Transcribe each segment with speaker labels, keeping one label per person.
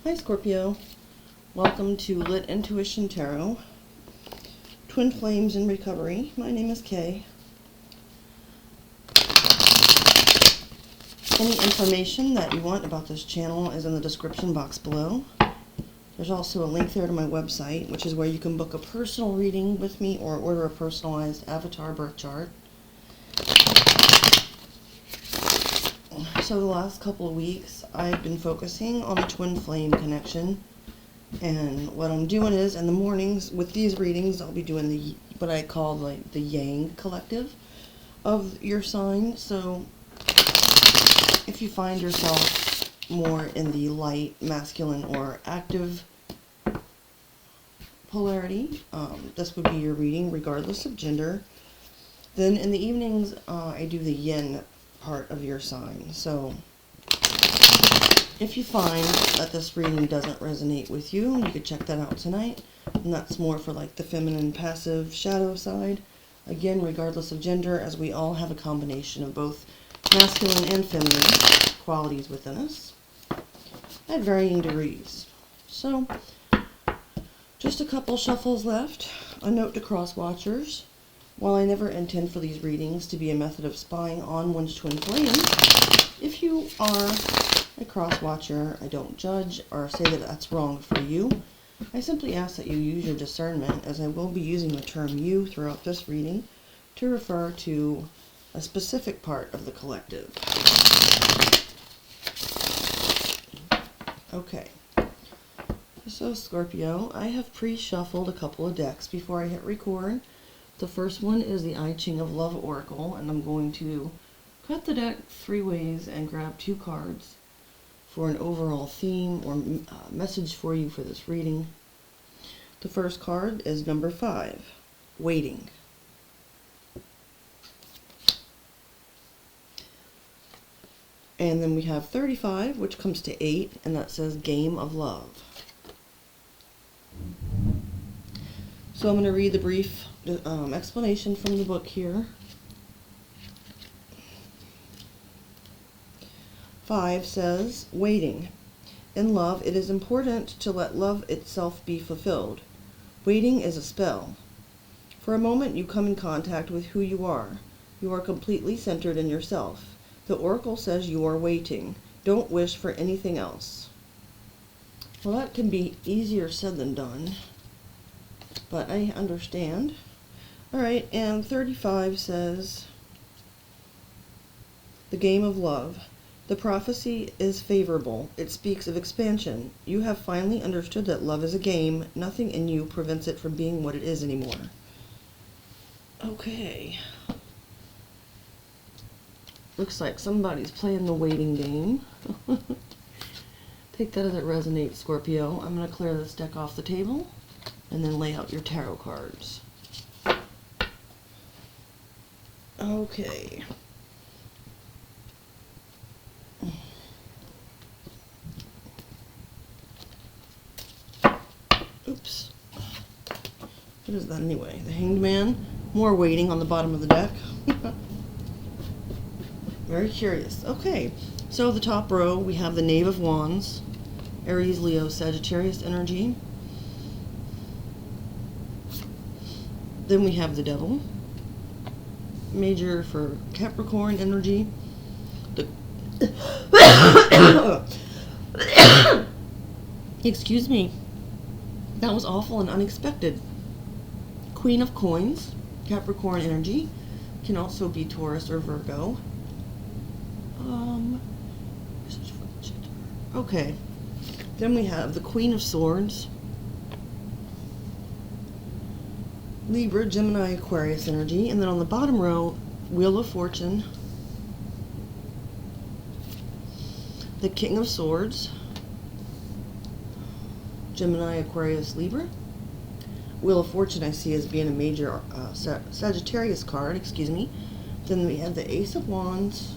Speaker 1: Hi Scorpio, welcome to Lit Intuition Tarot, Twin Flames in Recovery. My name is Kay. Any information that you want about this channel is in the description box below. There's also a link there to my website, which is where you can book a personal reading with me or order a personalized avatar birth chart. So the last couple of weeks, I've been focusing on the twin flame connection. And what I'm doing is, in the mornings, with these readings, I'll be doing what I call like the yang collective of your sign. So if you find yourself more in the light, masculine, or active polarity, this would be your reading regardless of gender. Then in the evenings, I do the yin part of your sign. So if you find that this reading doesn't resonate with you, you could check that out tonight. And that's more for like the feminine, passive, shadow side. Again, regardless of gender, as we all have a combination of both masculine and feminine qualities within us at varying degrees. So, just a couple shuffles left. A note to cross watchers. While I never intend for these readings to be a method of spying on one's twin flame, if you are a cross watcher, I don't judge or say that that's wrong for you. I simply ask that you use your discernment, as I will be using the term you throughout this reading to refer to a specific part of the collective. Okay. So Scorpio, I have pre-shuffled a couple of decks before I hit record. The first one is the I Ching of Love Oracle, and I'm going to cut the deck 3 ways and grab 2 cards for an overall theme or message for you for this reading. The first card is number 5, Waiting. And then we have 35, which comes to 8, and that says Game of Love. So I'm going to read the brief explanation from the book here. 5 says, waiting. In love, it is important to let love itself be fulfilled. Waiting is a spell. For a moment, you come in contact with who you are. You are completely centered in yourself. The oracle says you are waiting. Don't wish for anything else. Well, that can be easier said than done, but I understand. Alright, and 35 says, the game of love. The prophecy is favorable. It speaks of expansion. You have finally understood that love is a game. Nothing in you prevents it from being what it is anymore. Okay. Looks like somebody's playing the waiting game. Take that as it resonates, Scorpio. I'm going to clear this deck off the table and then lay out your tarot cards. Okay. Oops. What is that anyway? The Hanged Man. More waiting on the bottom of the deck. Very curious. Okay. So the top row, we have the Knave of Wands. Aries, Leo, Sagittarius energy. Then we have the Devil. Major for Capricorn energy. Excuse me. That was awful and unexpected. Queen of Coins, Capricorn energy. Can also be Taurus or Virgo. Okay. Then we have the Queen of Swords. Libra, Gemini, Aquarius energy. And then on the bottom row, Wheel of Fortune. The King of Swords. Gemini, Aquarius, Libra. Wheel of Fortune I see as being a major Sagittarius card, excuse me. Then we have the Ace of Wands.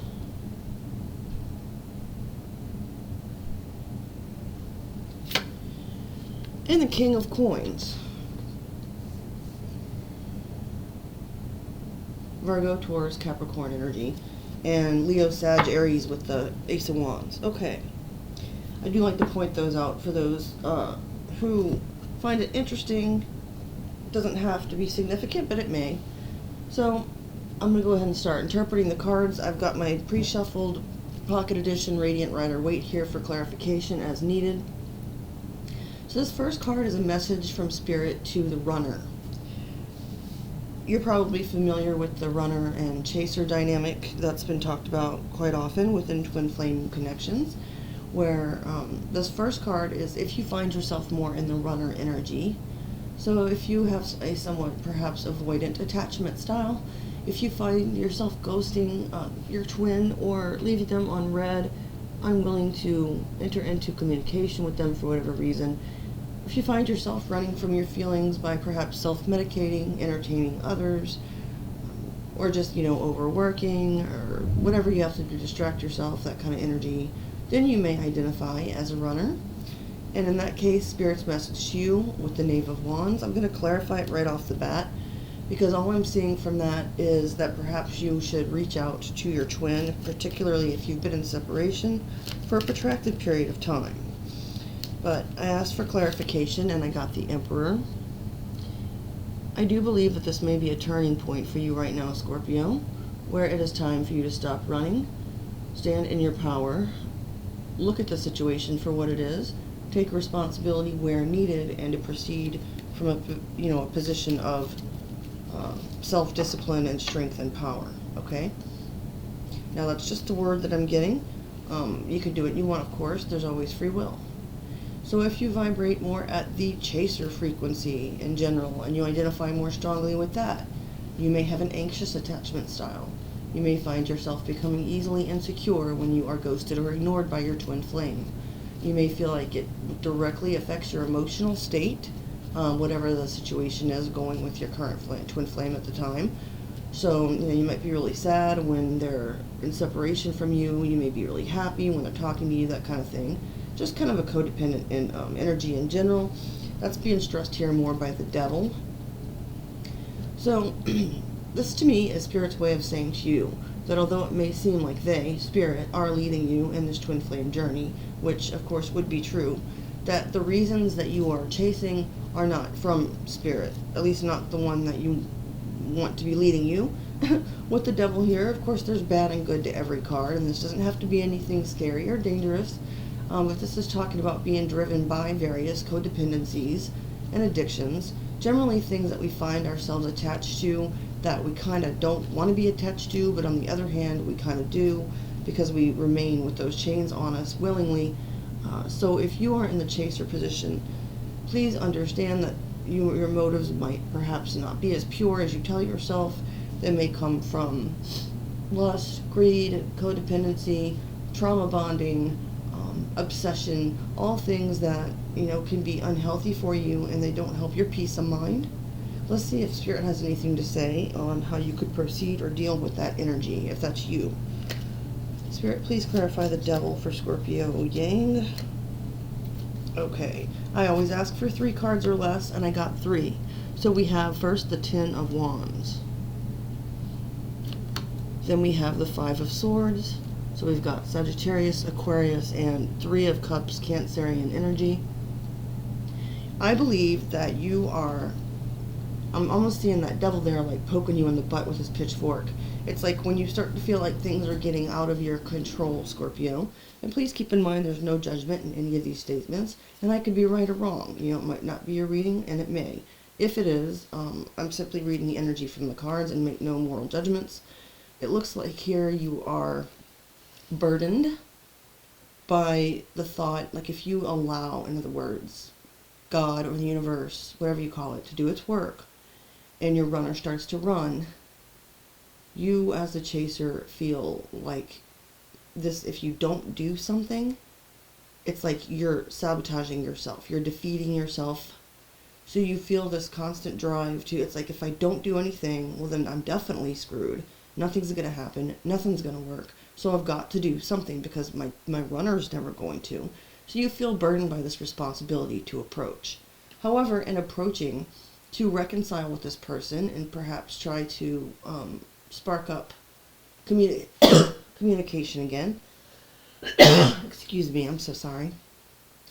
Speaker 1: And the King of Coins. Virgo, Taurus, Capricorn energy. And Leo, Sag, Aries with the Ace of Wands. Okay. I do like to point those out for those who find it interesting. It doesn't have to be significant, but it may. So I'm going to go ahead and start interpreting the cards. I've got my pre-shuffled Pocket Edition Radiant Rider-Waite here for clarification as needed. So this first card is a message from Spirit to the runner. You're probably familiar with the runner and chaser dynamic that's been talked about quite often within Twin Flame connections, where this first card is if you find yourself more in the runner energy. So if you have a somewhat perhaps avoidant attachment style, if you find yourself ghosting your twin or leaving them on red, unwilling to enter into communication with them for whatever reason, if you find yourself running from your feelings by perhaps self-medicating, entertaining others, or just, overworking, or whatever you have to do to distract yourself, that kind of energy, then you may identify as a runner. And in that case, Spirit's message to you with the Knave of Wands. I'm going to clarify it right off the bat, because all I'm seeing from that is that perhaps you should reach out to your twin, particularly if you've been in separation for a protracted period of time. But I asked for clarification and I got the Emperor. I do believe that this may be a turning point for you right now, Scorpio, where it is time for you to stop running, stand in your power, look at the situation for what it is, take responsibility where needed, and to proceed from a position of self-discipline and strength and power. Okay? Now that's just the word that I'm getting. You can do what you want, of course. There's always free will. So if you vibrate more at the chaser frequency in general, and you identify more strongly with that, you may have an anxious attachment style. You may find yourself becoming easily insecure when you are ghosted or ignored by your twin flame. You may feel like it directly affects your emotional state, whatever the situation is going with your current twin flame at the time. So, you might be really sad when they're in separation from you. You may be really happy when they're talking to you, that kind of thing. Just kind of a codependent energy in general. That's being stressed here more by the devil. So, this to me is Spirit's way of saying to you that although it may seem like they, Spirit, are leading you in this twin flame journey, which of course would be true, that the reasons that you are chasing are not from Spirit, at least not the one that you want to be leading you. With the devil here, of course, there's bad and good to every card, and this doesn't have to be anything scary or dangerous. But this is talking about being driven by various codependencies and addictions, generally things that we find ourselves attached to that we kind of don't want to be attached to, but on the other hand, we kind of do because we remain with those chains on us willingly. So if you are in the chaser position, please understand that your motives might perhaps not be as pure as you tell yourself. They may come from lust, greed, codependency, trauma bonding, obsession, all things that can be unhealthy for you, and they don't help your peace of mind. Let's see if Spirit has anything to say on how you could proceed or deal with that energy, if that's you. Spirit, please clarify the devil for Scorpio Yang. Okay, I always ask for 3 cards or less, and I got 3. So we have first the 10 of Wands. Then we have the 5 of Swords. So we've got Sagittarius, Aquarius, and 3 of Cups, Cancerian energy. I believe that I'm almost seeing that devil there like poking you in the butt with his pitchfork. It's like when you start to feel like things are getting out of your control, Scorpio. And please keep in mind there's no judgment in any of these statements, and I could be right or wrong. It might not be your reading, and it may. If it is, I'm simply reading the energy from the cards and make no moral judgments. It looks like here you are burdened by the thought, like if you allow, in other words, God or the universe, whatever you call it, to do its work, and your runner starts to run, you as the chaser feel like this, if you don't do something, it's like you're sabotaging yourself, you're defeating yourself. So you feel this constant drive to, it's like if I don't do anything, well then I'm definitely screwed. Nothing's going to happen, nothing's going to work. So I've got to do something because my runner's never going to. So you feel burdened by this responsibility to approach. However, in approaching to reconcile with this person and perhaps try to spark up communication again. Excuse me, I'm so sorry.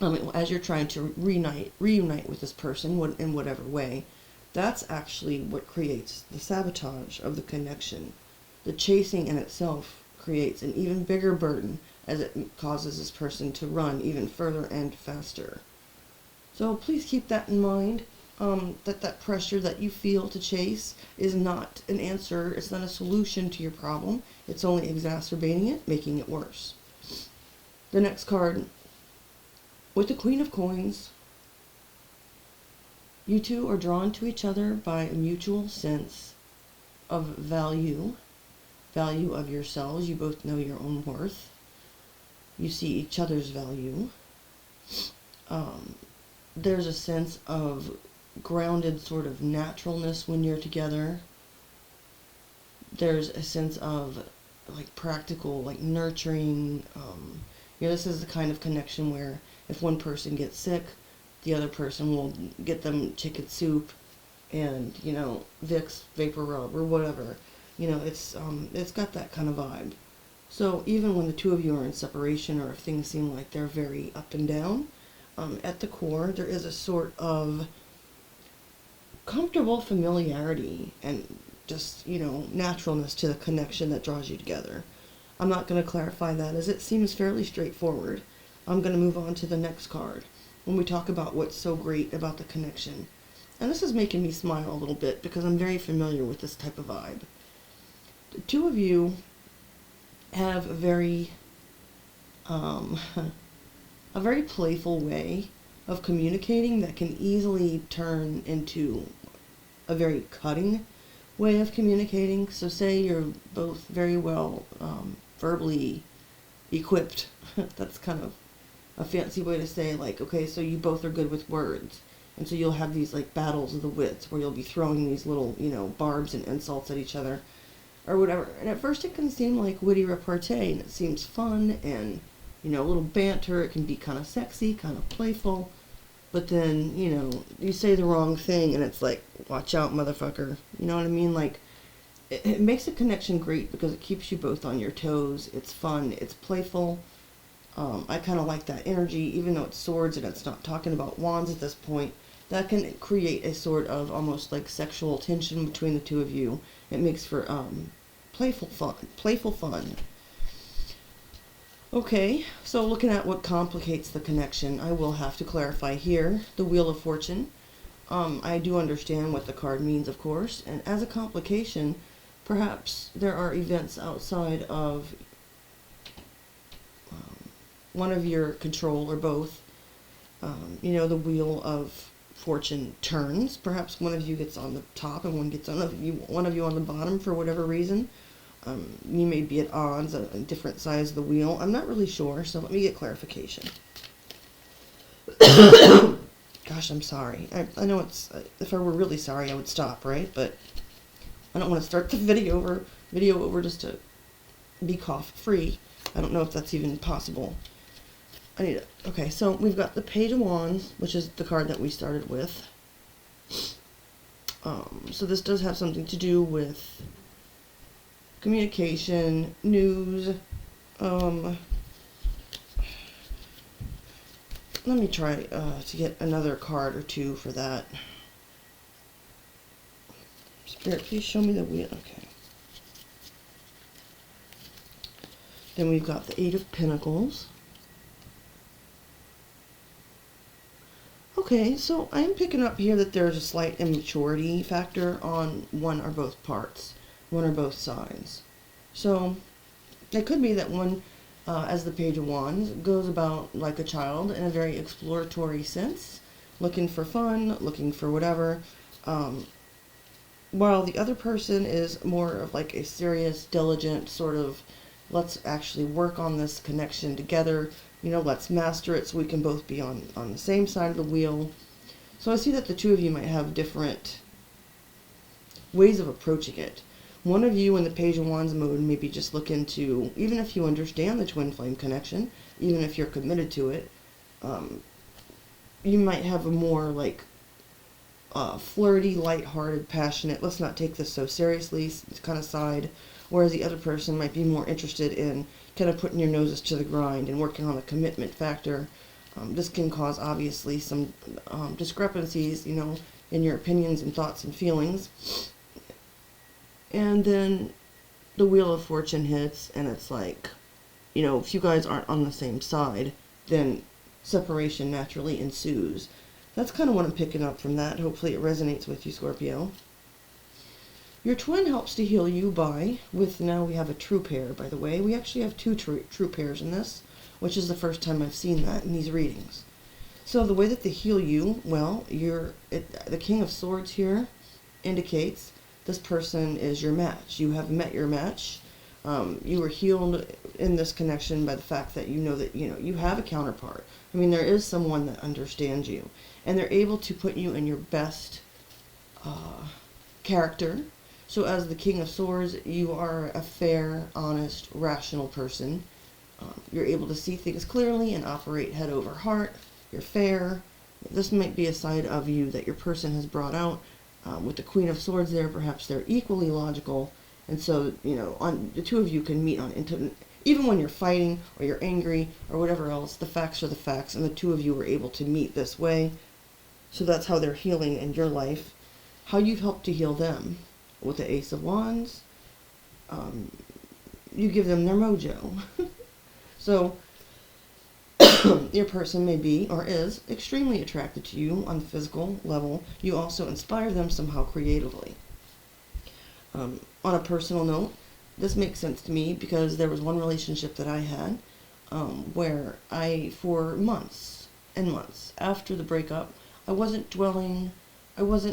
Speaker 1: as you're trying to reunite with this person in whatever way, that's actually what creates the sabotage of the connection. The chasing in itself creates an even bigger burden as it causes this person to run even further and faster. So please keep that in mind, that pressure that you feel to chase is not an answer, it's not a solution to your problem, it's only exacerbating it, making it worse. The next card, with the Queen of Coins, you two are drawn to each other by a mutual sense of value of yourselves. You both know your own worth. You see each other's value. There's a sense of grounded sort of naturalness when you're together. There's a sense of like practical, like nurturing. This is the kind of connection where if one person gets sick, the other person will get them chicken soup and, Vicks Vapor Rub or whatever. It's got that kind of vibe. So even when the two of you are in separation, or if things seem like they're very up and down, at the core there is a sort of comfortable familiarity and just, naturalness to the connection that draws you together. I'm not going to clarify that as it seems fairly straightforward. I'm going to move on to the next card when we talk about what's so great about the connection. And this is making me smile a little bit because I'm very familiar with this type of vibe. The two of you have a very playful way of communicating that can easily turn into a very cutting way of communicating. So say you're both very well verbally equipped. That's kind of a fancy way to say, like, okay, so you both are good with words. And so you'll have these like battles of the wits where you'll be throwing these little, barbs and insults at each other or whatever. And at first it can seem like witty repartee, and it seems fun and, a little banter. It can be kind of sexy, kind of playful. But then, you say the wrong thing and it's like, watch out, motherfucker. You know what I mean? Like, it makes a connection great because it keeps you both on your toes. It's fun. It's playful. I kind of like that energy, even though it's swords and it's not talking about wands at this point. That can create a sort of almost like sexual tension between the two of you. It makes for playful fun. Okay, so looking at what complicates the connection, I will have to clarify here the Wheel of Fortune. I do understand what the card means, of course, and as a complication, perhaps there are events outside of one of your control or both. The Wheel of Fortune turns. Perhaps one of you gets on the top and one of you on the bottom for whatever reason. You may be at odds, a different size of the wheel. I'm not really sure, so let me get clarification. Gosh, I'm sorry. I know if I were really sorry, I would stop, right? But I don't want to start the video over just to be cough-free. I don't know if that's even possible. Okay, so we've got the Page of Wands, which is the card that we started with. So this does have something to do with communication, news. Let me try to get another card or two for that. Spirit, please show me the wheel. Okay. Then we've got the Eight of Pentacles. Okay, so I'm picking up here that there's a slight immaturity factor on one or both parts, one or both sides. So it could be that one, as the Page of Wands, goes about like a child in a very exploratory sense, looking for fun, looking for whatever, while the other person is more of like a serious, diligent sort of, let's actually work on this connection together. Let's master it so we can both be on the same side of the wheel. So I see that the two of you might have different ways of approaching it. One of you in the Page of Wands mode maybe just looking to, even if you understand the twin flame connection, even if you're committed to it, you might have a more like flirty, lighthearted, passionate, let's not take this so seriously kind of side. Whereas the other person might be more interested in kind of putting your noses to the grind and working on the commitment factor. This can cause, obviously, some discrepancies, in your opinions and thoughts and feelings. And then the Wheel of Fortune hits, and it's like, if you guys aren't on the same side, then separation naturally ensues. That's kind of what I'm picking up from that. Hopefully it resonates with you, Scorpio. Your twin helps to heal you now we have a true pair, by the way. We actually have two true pairs in this, which is the first time I've seen that in these readings. So the way that they heal you, well, the King of Swords here indicates this person is your match. You have met your match. You were healed in this connection by the fact that you have a counterpart. I mean, there is someone that understands you, and they're able to put you in your best character. So as the King of Swords, you are a fair, honest, rational person. You're able to see things clearly and operate head over heart. You're fair. This might be a side of you that your person has brought out. With the Queen of Swords there, perhaps they're equally logical. And so, the two of you can meet on even when you're fighting or you're angry or whatever else, the facts are the facts, and the two of you were able to meet this way. So that's how they're healing in your life. How you've helped to heal them. With the Ace of Wands, you give them their mojo. So, your person may be or is extremely attracted to you on the physical level. You also inspire them somehow creatively. On a personal note, this makes sense to me because there was one relationship that I had where for months and months after the breakup, I wasn't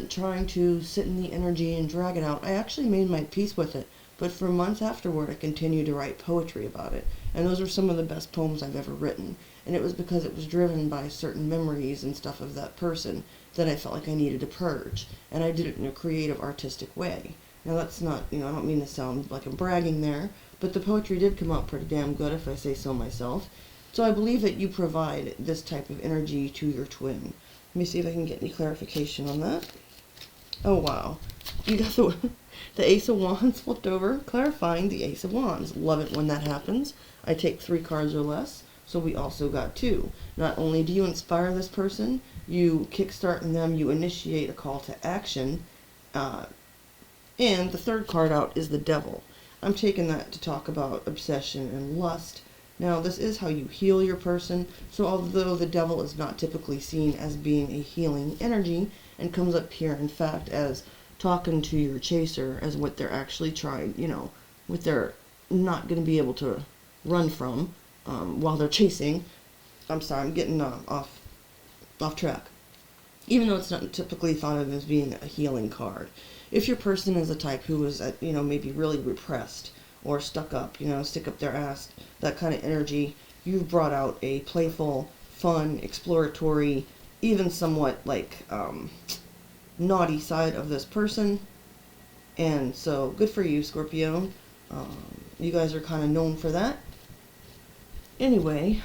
Speaker 1: trying to sit in the energy and drag it out. I actually made my peace with it. But for months afterward, I continued to write poetry about it. And those are some of the best poems I've ever written. And it was because it was driven by certain memories and stuff of that person that I felt like I needed to purge. And I did it in a creative, artistic way. Now that's not, I don't mean to sound like I'm bragging there, but the poetry did come out pretty damn good if I say so myself. So I believe that you provide this type of energy to your twin. Let me see if I can get any clarification on that. Oh, wow. You got the Ace of Wands flipped over, clarifying the Ace of Wands. Love it when that happens. I take 3 cards or less, so we also got 2. Not only do you inspire this person, you kickstart in them, you initiate a call to action, and the 3rd card out is the Devil. I'm taking that to talk about obsession and lust. Now, this is how you heal your person, so although the Devil is not typically seen as being a healing energy, and comes up here, in fact, as talking to your chaser, as what they're actually trying, what they're not going to be able to run from while they're chasing. I'm sorry, I'm getting off track. Even though it's not typically thought of as being a healing card. If your person is a type who is, maybe really repressed, or stuck up, stick up their ass, that kind of energy, you've brought out a playful, fun, exploratory, even somewhat naughty side of this person. And so, good for you, Scorpio. You guys are kind of known for that. Anyway,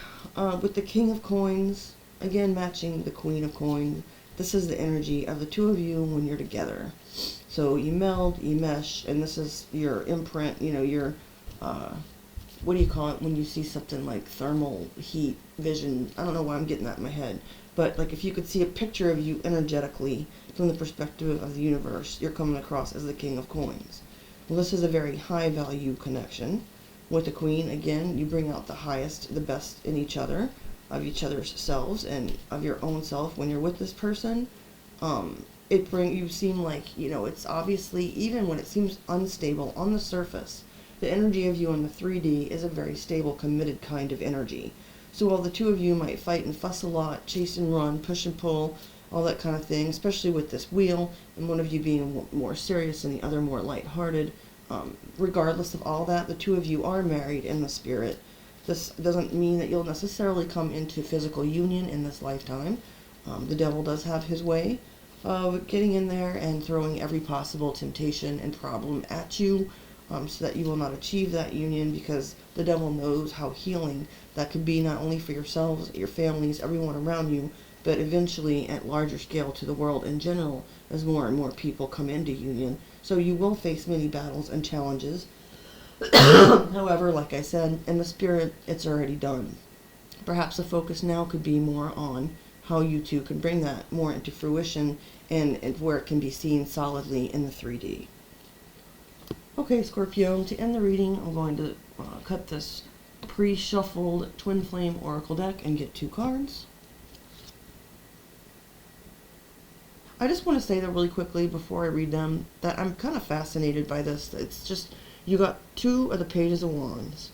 Speaker 1: with the King of Coins, again matching the Queen of Coins, this is the energy of the two of you when you're together. So you meld, you mesh, and this is your imprint, your, what do you call it when you see something like thermal heat vision? I don't know why I'm getting that in my head. But like if you could see a picture of you energetically from the perspective of the universe, you're coming across as the King of Coins. Well, this is a very high value connection. With the Queen, again, you bring out the highest, the best in each other, of each other's selves, and of your own self when you're with this person. You seem like, it's obviously, even when it seems unstable on the surface, the energy of you in the 3D is a very stable, committed kind of energy. So while the two of you might fight and fuss a lot, chase and run, push and pull, all that kind of thing, especially with this wheel, and one of you being more serious and the other more lighthearted, regardless of all that, the two of you are married in the spirit. This doesn't mean that you'll necessarily come into physical union in this lifetime. The devil does have his way of getting in there and throwing every possible temptation and problem at you, so that you will not achieve that union, because the devil knows how healing that could be, not only for yourselves, your families, everyone around you, but eventually at larger scale to the world in general, as more and more people come into union. So you will face many battles and challenges. However, like I said, in the spirit, it's already done. Perhaps the focus now could be more on how you two can bring that more into fruition and where it can be seen solidly in the 3D. Okay, Scorpio, to end the reading, I'm going to cut this pre-shuffled Twin Flame Oracle deck and get 2 cards. I just want to say that really quickly before I read them that I'm kind of fascinated by this. It's just, you got 2 of the Pages of Wands.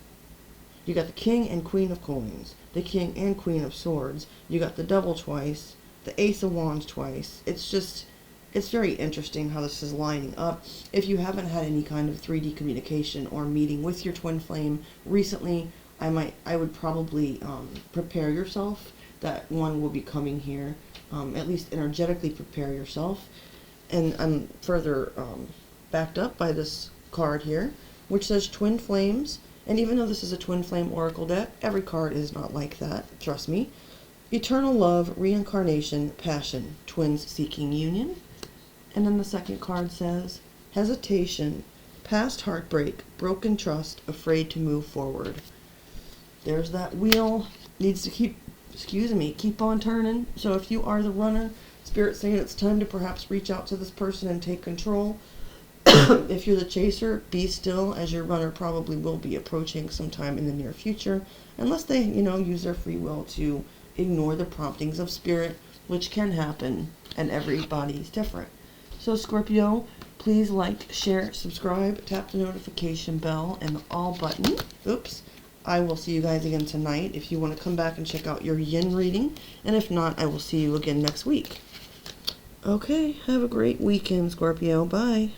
Speaker 1: You got the King and Queen of Coins, the King and Queen of Swords. You got the Devil twice, the Ace of Wands twice. It's very interesting how this is lining up. If you haven't had any kind of 3D communication or meeting with your twin flame recently, I would probably prepare yourself that one will be coming here. At least energetically prepare yourself. And I'm further backed up by this card here, which says Twin Flames. And even though this is a Twin Flame Oracle deck, every card is not like that, trust me. Eternal love, reincarnation, passion, twins seeking union. And then the second card says hesitation, past heartbreak, broken trust, afraid to move forward. There's that wheel, needs to keep on turning. So if you are the runner, Spirit's saying it's time to perhaps reach out to this person and take control. If you're the chaser, be still, as your runner probably will be approaching sometime in the near future, unless they, use their free will to ignore the promptings of Spirit, which can happen, and everybody's different. So Scorpio, please like, share, subscribe, tap the notification bell and the all button. Oops. I will see you guys again tonight if you want to come back and check out your yin reading, and if not, I will see you again next week. Okay, have a great weekend, Scorpio. Bye.